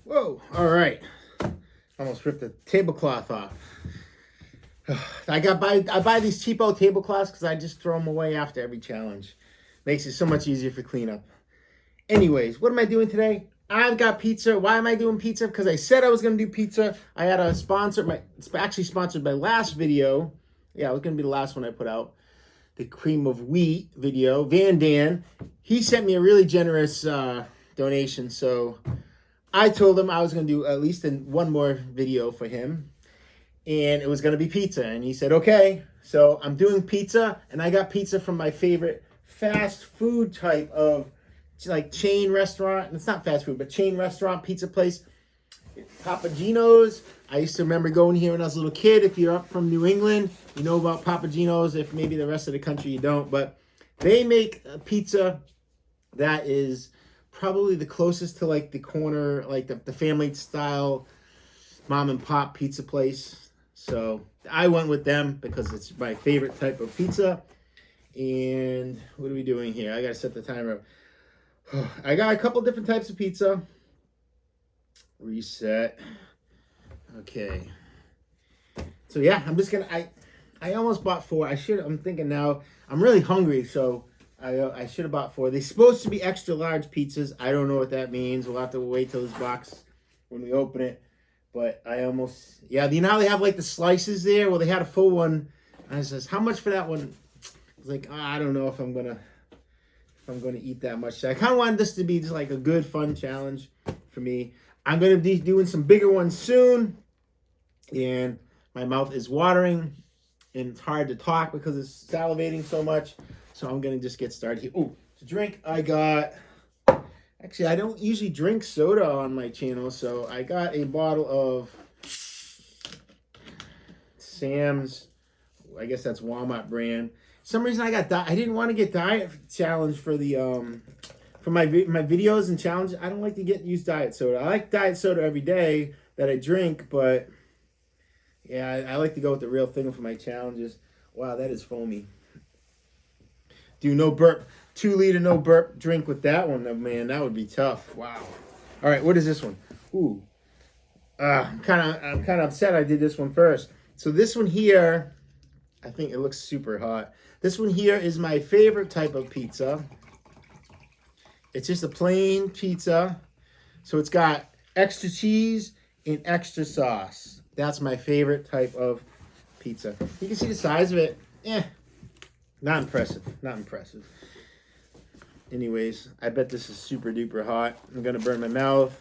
Whoa, all right. Almost ripped the tablecloth off. I buy these cheapo tablecloths because I just throw them away after every challenge. Makes it so much easier for cleanup. Anyways, what am I doing today? I've got pizza. Why am I doing pizza? Because I said I was going to do pizza. I had a sponsor. It's actually sponsored my last video. Yeah, it was going to be the last one I put out. The cream of wheat video. VanDan. He sent me a really generous donation. So I told him I was going to do at least one more video for him. And it was going to be pizza. And he said, okay. So I'm doing pizza. And I got pizza from my favorite fast food type of like chain restaurant. It's not fast food, but chain restaurant, pizza place. Papa Gino's. I used to remember going here when I was a little kid. If you're up from New England, you know about Papa Gino's. If maybe the rest of the country you don't. But they make a pizza that is probably the closest to like the corner, like the family style mom and pop pizza place. So I went with them because it's my favorite type of pizza. And what are we doing here? I got to set the timer up. I got a couple different types of pizza. Reset. Okay. So yeah, I'm just gonna. I almost bought 4. I'm thinking now. I'm really hungry, so I should have bought 4. They're supposed to be extra large pizzas. I don't know what that means. We'll have to wait till this box when we open it. But I almost. Yeah, you know how they have like the slices there? Well, they had a full one. I says, how much for that one? I was like, I don't know if I'm gonna eat that much. So I kind of wanted this to be just like a good, fun challenge for me. I'm going to be doing some bigger ones soon. And my mouth is watering. And it's hard to talk because it's salivating so much. So I'm going to just get started here. Oh, to drink, I got... Actually, I don't usually drink soda on my channel. So I got a bottle of Sam's. I guess that's Walmart brand. Some reason I didn't want to get diet challenge for the for my videos and challenges. I don't like to use diet soda. I like diet soda every day that I drink, but yeah, I like to go with the real thing for my challenges. Wow, that is foamy. Do no burp, 2 liter no burp drink with that one, man. That would be tough. Wow. All right, what is this one? Ooh, I'm kind of upset I did this one first. So this one here, I think it looks super hot. This one here is my favorite type of pizza. It's just a plain pizza. So it's got extra cheese and extra sauce. That's my favorite type of pizza. You can see the size of it. Not impressive. Not impressive. Anyways, I bet this is super duper hot. I'm going to burn my mouth.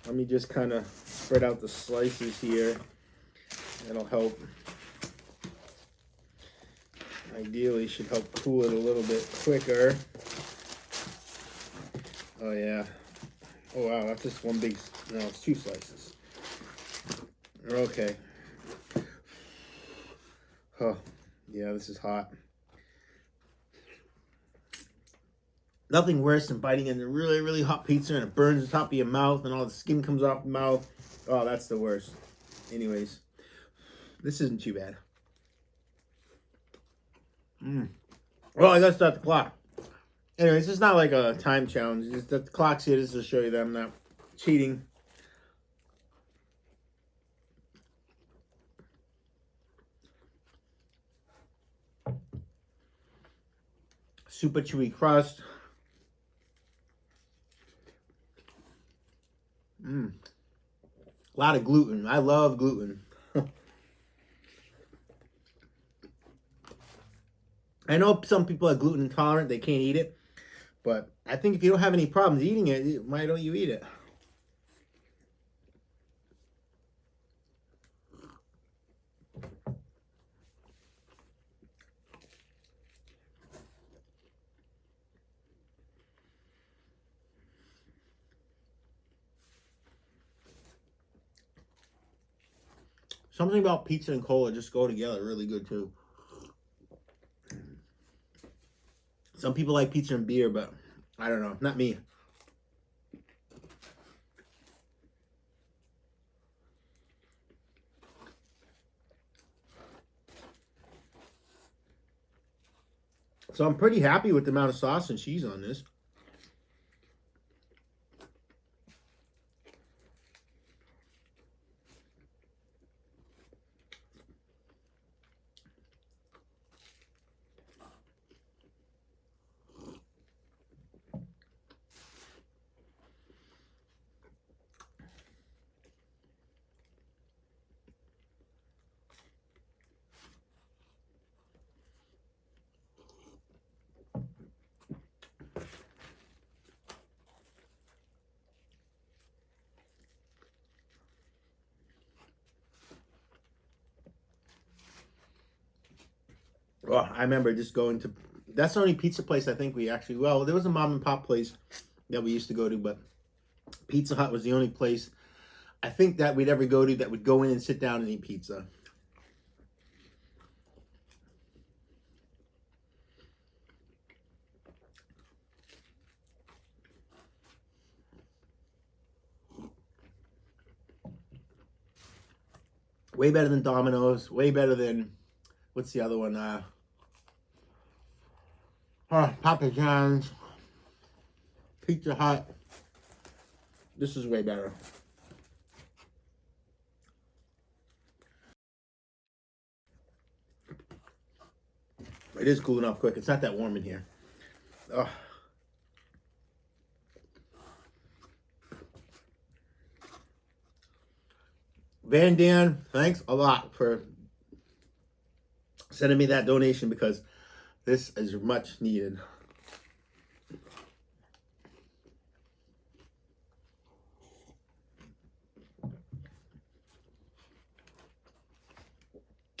Let me just kind of spread out the slices here. That'll help. Ideally, should help cool it a little bit quicker. Oh, yeah. Oh, wow. That's just one big... No, it's 2 slices. Okay. Oh, yeah, this is hot. Nothing worse than biting into really, really hot pizza and it burns the top of your mouth and all the skin comes off the mouth. Oh, that's the worst. Anyways, this isn't too bad. Well, I gotta start the clock. Anyways, it's not like a time challenge. It's the clock's here just to show you that I'm not cheating. Super chewy crust. A lot of gluten. I love gluten. I know some people are gluten intolerant, they can't eat it. But I think if you don't have any problems eating it, why don't you eat it? Something about pizza and cola just go together really good too. Some people like pizza and beer, but I don't know. Not me. So I'm pretty happy with the amount of sauce and cheese on this. Oh, I remember just going to, that's the only pizza place I think we actually, well, there was a mom and pop place that we used to go to, but Pizza Hut was the only place I think that we'd ever go to that would go in and sit down and eat pizza. Way better than Domino's, way better than, what's the other one? Papa John's, Pizza Hut. This is way better. It is cooling off quick. It's not that warm in here. Oh. VanDan, thanks a lot for sending me that donation because this is much needed.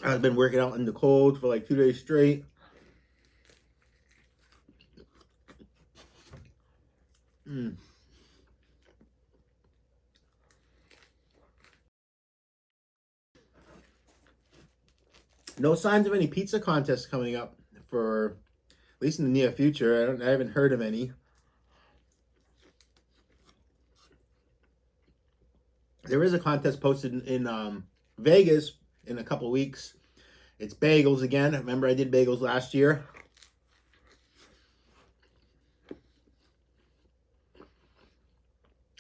I've been working out in the cold for like 2 days straight. No signs of any pizza contests coming up for at least in the near future. I haven't heard of any. There is a contest posted in Vegas in a couple weeks. It's bagels again. Remember I did bagels last year.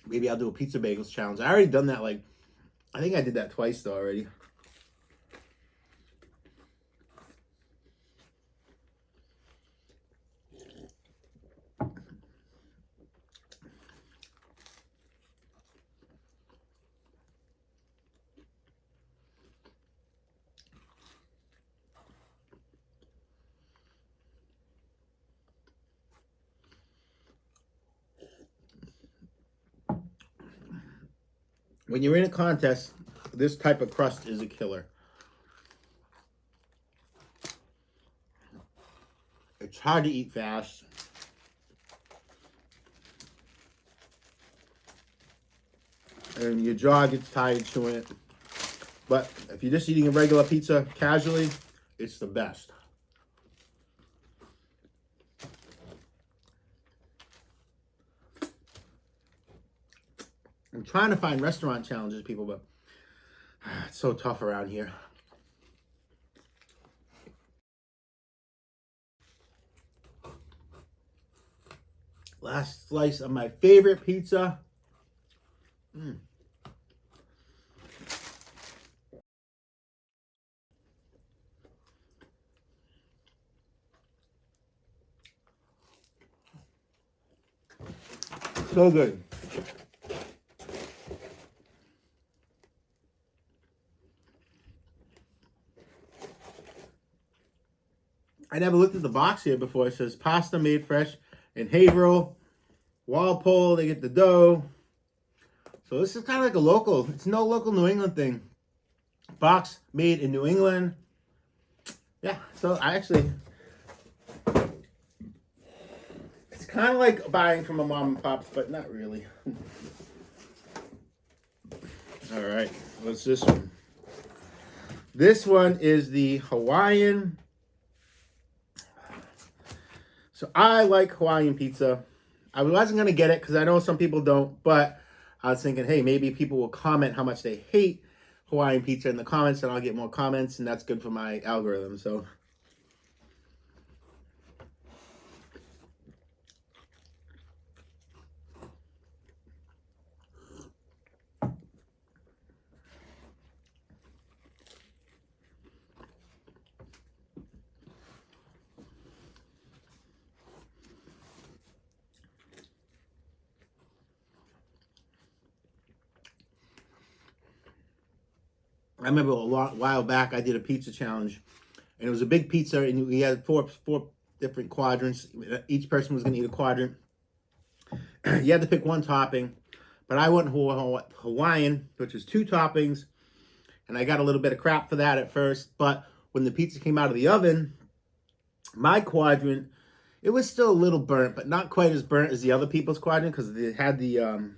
Maybe I'll do a pizza bagels challenge. I already done that, like, I think I did that twice though already. When you're in a contest, this type of crust is a killer. It's hard to eat fast. And your jaw gets tired chewing it. But if you're just eating a regular pizza casually, it's the best. I'm trying to find restaurant challenges, people, but it's so tough around here. Last slice of my favorite pizza. So good. I never looked at the box here before. It says pasta made fresh in Haverhill, Walpole. They get the dough. So this is kind of like a local. It's no local New England thing. Box made in New England. Yeah, so I actually, it's kind of like buying from a mom and pop, but not really. All right, what's this one? This one is the Hawaiian. So I like Hawaiian pizza. I wasn't going to get it because I know some people don't, but I was thinking, hey, maybe people will comment how much they hate Hawaiian pizza in the comments, and I'll get more comments, and that's good for my algorithm. So I remember while back I did a pizza challenge, and it was a big pizza, and we had four different quadrants. Each person was going to eat a quadrant. You had to pick one topping, but I went Hawaiian, which is 2 toppings, and I got a little bit of crap for that at first. But when the pizza came out of the oven, My quadrant, it was still a little burnt, but not quite as burnt as the other people's quadrant because they had the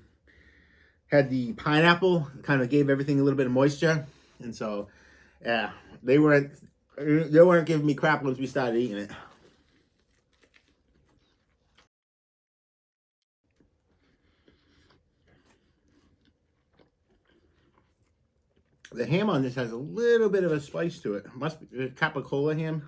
pineapple, kind of gave everything a little bit of moisture, and so yeah, they weren't giving me crap once we started eating it. The ham on this has a little bit of a spice to it. Must be capicola ham.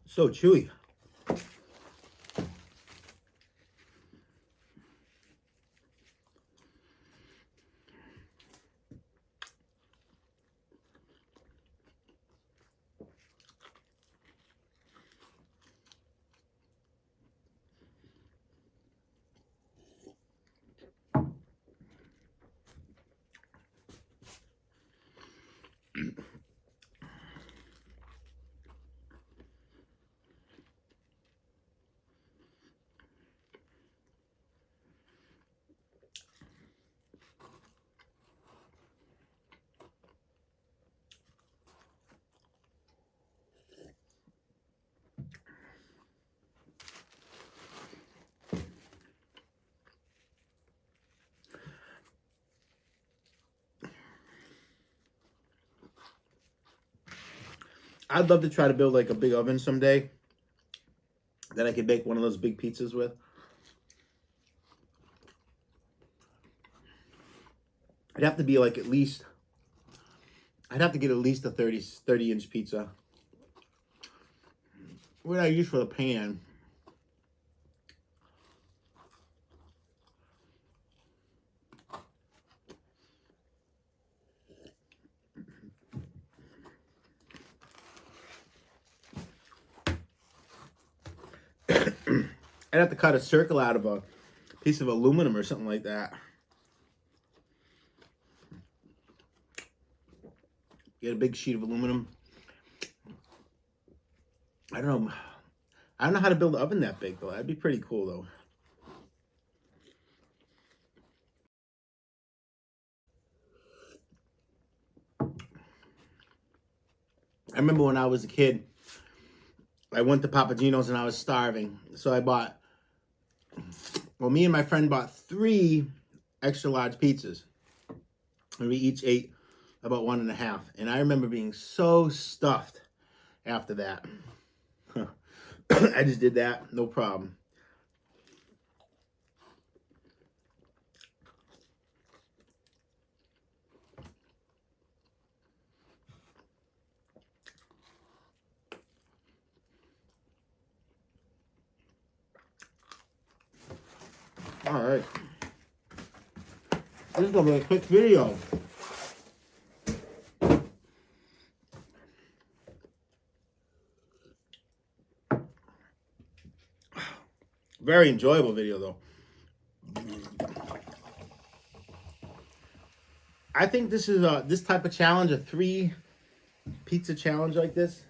So chewy. I'd love to try to build like a big oven someday that I could bake one of those big pizzas with. I'd have to be like I'd have to get at least a 30-inch pizza. What I use for the pan. I'd have to cut a circle out of a piece of aluminum or something like that. Get a big sheet of aluminum. I don't know how to build an oven that big though. That'd be pretty cool though. I remember when I was a kid, I went to Papa Gino's and I was starving. So me and my friend bought 3 extra large pizzas. And we each ate about 1.5. And I remember being so stuffed after that. I just did that, no problem. All right. This is gonna be a quick video. Very enjoyable video though. I think this is this type of challenge, a 3 pizza challenge like this,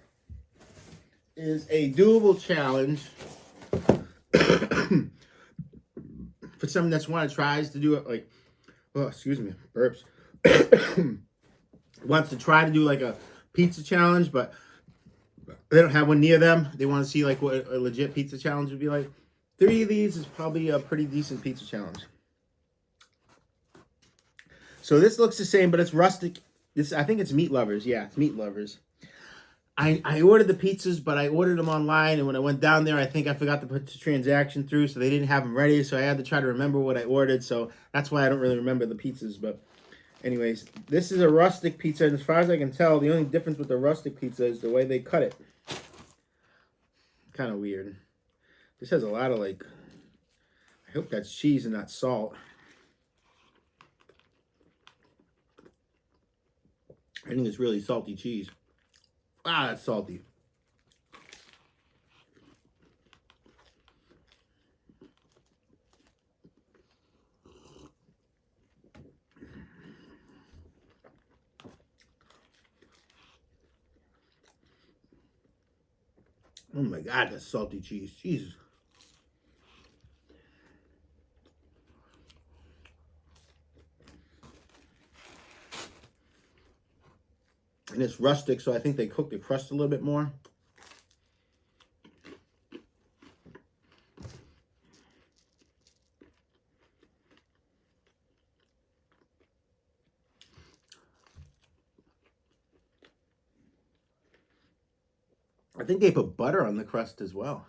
is a doable challenge for someone that's want to tries to do it like, oh excuse me, burps. Wants to try to do like a pizza challenge, but they don't have one near them. They want to see like what a legit pizza challenge would be like. 3 of these is probably a pretty decent pizza challenge. So this looks the same, but it's rustic. I think it's Meat Lovers. Yeah, it's Meat Lovers. I ordered the pizzas, but I ordered them online, and when I went down there, I think I forgot to put the transaction through, so they didn't have them ready, so I had to try to remember what I ordered, so that's why I don't really remember the pizzas, but anyways, this is a rustic pizza, and as far as I can tell, the only difference with the rustic pizza is the way they cut it. Kind of weird. This has a lot of, like, I hope that's cheese and not salt. I think it's really salty cheese. Ah, that's salty. Oh my God, that's salty cheese. Jesus. And it's rustic, so I think they cook the crust a little bit more. I think they put butter on the crust as well.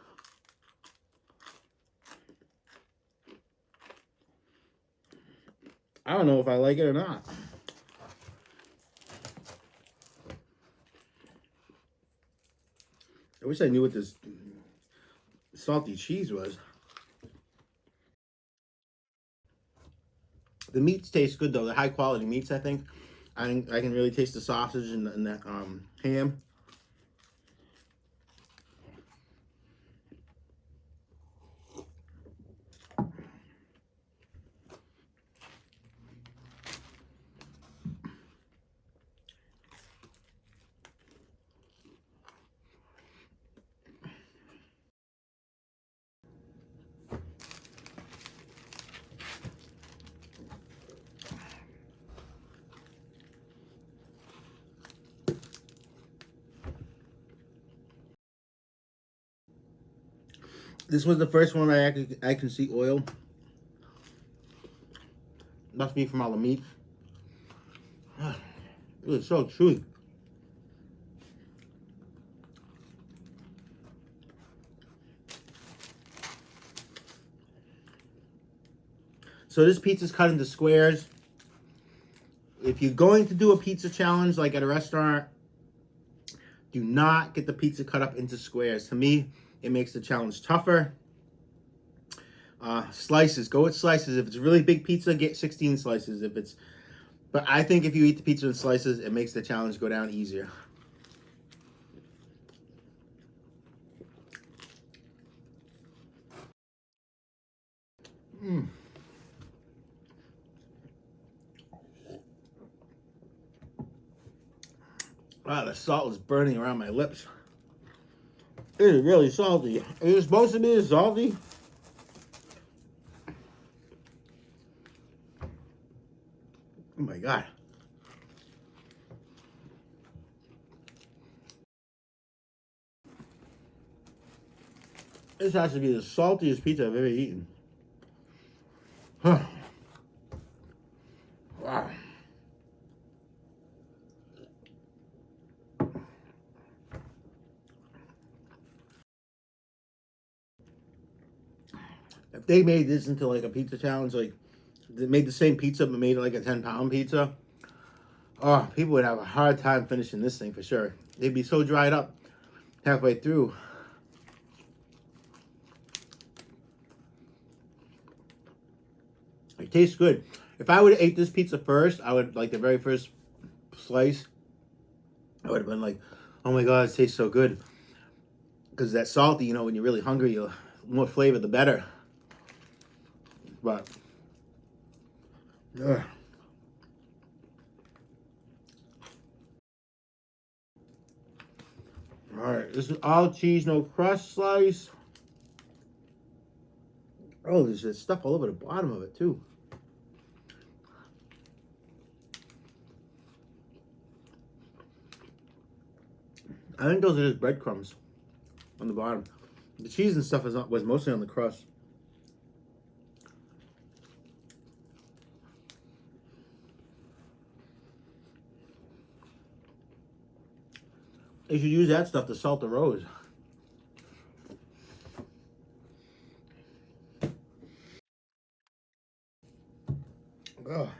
I don't know if I like it or not. I wish I knew what this salty cheese was. The meats taste good though. The high quality meats, I think. I can really taste the sausage and that ham. This was the first one I can see oil. Must be from all the meat. It was so chewy. So this pizza's cut into squares. If you're going to do a pizza challenge like at a restaurant, do not get the pizza cut up into squares. To me, it makes the challenge tougher. Slices, go with slices. If it's a really big pizza, get 16 slices. But I think if you eat the pizza in slices, it makes the challenge go down easier. Wow, the salt is burning around my lips. It is really salty. It is supposed to be this salty. Oh my God. This has to be the saltiest pizza I've ever eaten. Huh. Wow. If they made this into like a pizza challenge, like they made the same pizza but made it like a 10-pound pizza, oh, people would have a hard time finishing this thing for sure. They'd be so dried up halfway through. It tastes good. If I would have ate this pizza first, I would, like the very first slice, I would have been like, oh my God, it tastes so good. Because that salty, you know, when you're really hungry, the more flavor, the better. But, ugh. All right, this is all cheese, no crust slice. Oh, there's this stuff all over the bottom of it too. I think those are just breadcrumbs on the bottom. The cheese and stuff was mostly on the crust. They should use that stuff to salt the roes. Oh.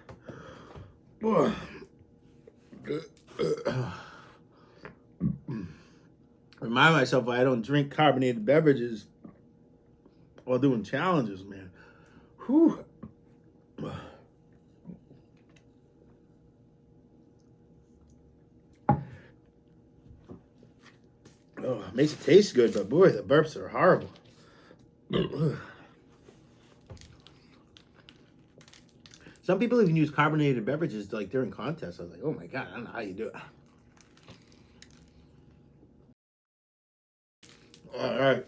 Remind myself I don't drink carbonated beverages while doing challenges, man. Whew. Oh, it makes it taste good, but boy, the burps are horrible. Some people even use carbonated beverages like during contests. I was like, oh my God, I don't know how you do it. All right.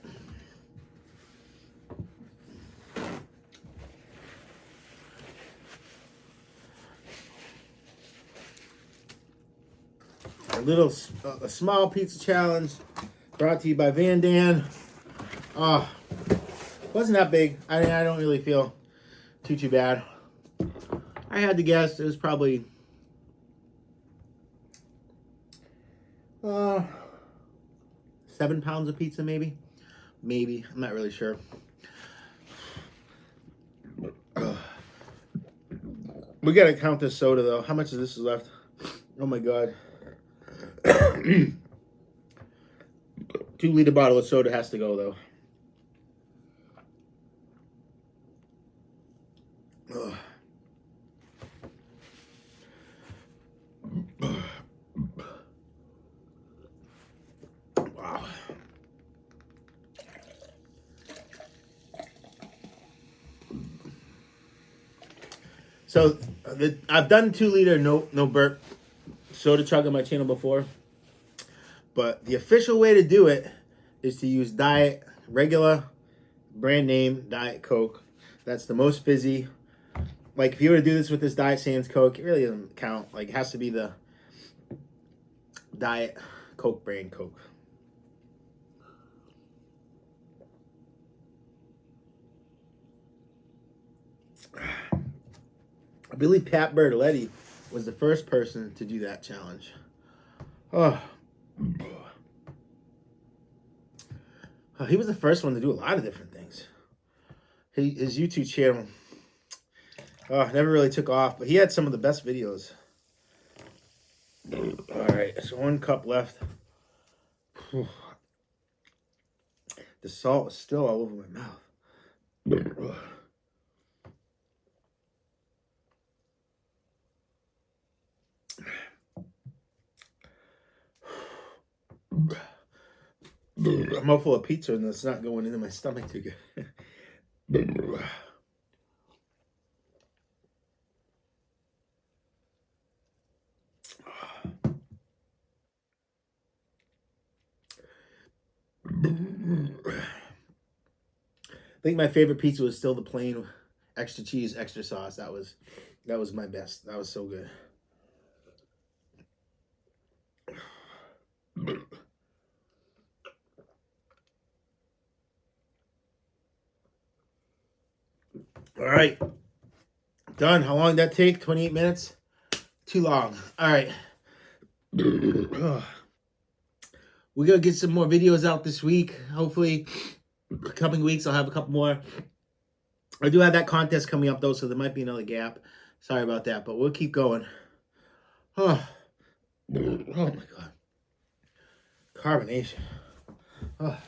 A small pizza challenge brought to you by VanDan. Wasn't that big. I don't really feel too bad. I had to guess it was probably 7 pounds of pizza, maybe. I'm not really sure. We gotta count this soda though. How much of this is left? Oh my god. 2-liter bottle of soda has to go though. Wow. So I've done 2-liter no burp soda chug on my channel before, but the official way to do it is to use regular brand name Diet Coke. That's the most fizzy. Like if you were to do this with this Diet Sans Coke, it really doesn't count. Like it has to be the Diet Coke brand Coke. I believe Pat Bertoletti was the first person to do that challenge. Oh. He was the first one to do a lot of different things. His YouTube channel never really took off, but he had some of the best videos. All right, so 1 cup left. The salt is still all over my mouth. I'm all full of pizza and it's not going into my stomach too good. I think my favorite pizza was still the plain extra cheese, extra sauce. That was my best. That was so good. All right. Done. How long did that take? 28 minutes? Too long. All right. We're going to get some more videos out this week. Hopefully, coming weeks, I'll have a couple more. I do have that contest coming up, though, so there might be another gap. Sorry about that, but we'll keep going. Oh my God. Carbonation. Oh.